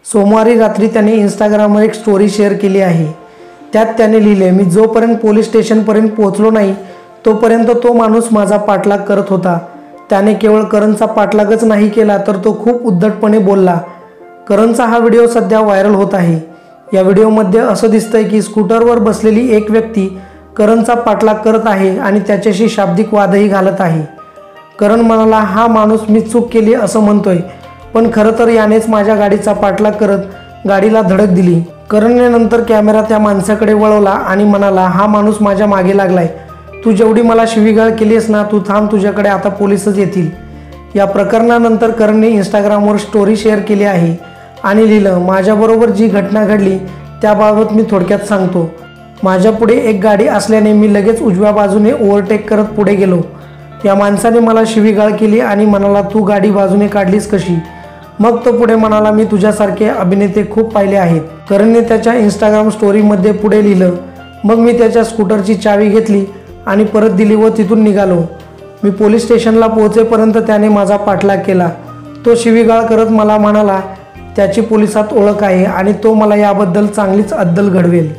सोमवारी रात्री त्याने इंस्टाग्रामवर एक स्टोरी शेअर केली आहे। त्यात त्याने लिहिले, मी जोपर्यंत पोलीस स्टेशनपर्यंत पोहोचलो नाही तोपर्यंत तो माणूस माझा पाठलाग करत होता। त्याने केवळ करणचा पाठलागच नाही केला तर तो खूप उद्धटपणे बोलला। करणचा हा व्हिडिओ सध्या व्हायरल होत आहे। या व्हिडिओमध्ये असं दिसतंय की स्कूटरवर बसलेली एक व्यक्ती करणचा पाठलाग करत आहे आणि त्याच्याशी शाब्दिक वादही घालत आहे। करण म्हणाला, हा माणूस मी चूक केली असं म्हणतोय, पण खरं तर यानेच माझ्या गाडीचा पाठलाग करत गाडीला धडक दिली। करणने नंतर कॅमेरा त्या माणसाकडे वळवला आणि म्हणाला, हा माणूस माझ्या मागे लागलाय, तू जेवढी मला शिवीगाळ केलीस ना, तू थांब, तुझ्याकडे आता पोलीसच येतील। या प्रकरणानंतर करणने इंस्टाग्रामवर स्टोरी शेअर केली आहे आणि लिहिलं, माझ्याबरोबर जी घटना घडली त्याबाबत मी थोडक्यात सांगतो। माझ्या पुढे एक गाडी असल्याने मी लगेच उजव्या बाजूने ओव्हरटेक करत पुढे गेलो। या माणसाने मला शिवीगाळ केली आणि म्हणाला, तू गाडी बाजूने काढलीस कशी? मग तो पुढे म्हणाला, मी तुझ्यासारखे अभिनेते खूप पाहिले आहेत। करणने त्याच्या इंस्टाग्राम स्टोरीमध्ये पुढे लिहिलं, मग मी त्याच्या स्कूटरची चावी घेतली आणि परत दिली व तिथून निघालो। मी पोलीस स्टेशनला पोहोचेपर्यंत त्याने माझा पाठलाग केला। तो शिवीगाळ करत मला म्हणाला, त्याची पोलिसात ओळख आहे आणि तो मला याबद्दल चांगलीच अद्दल घडवेल।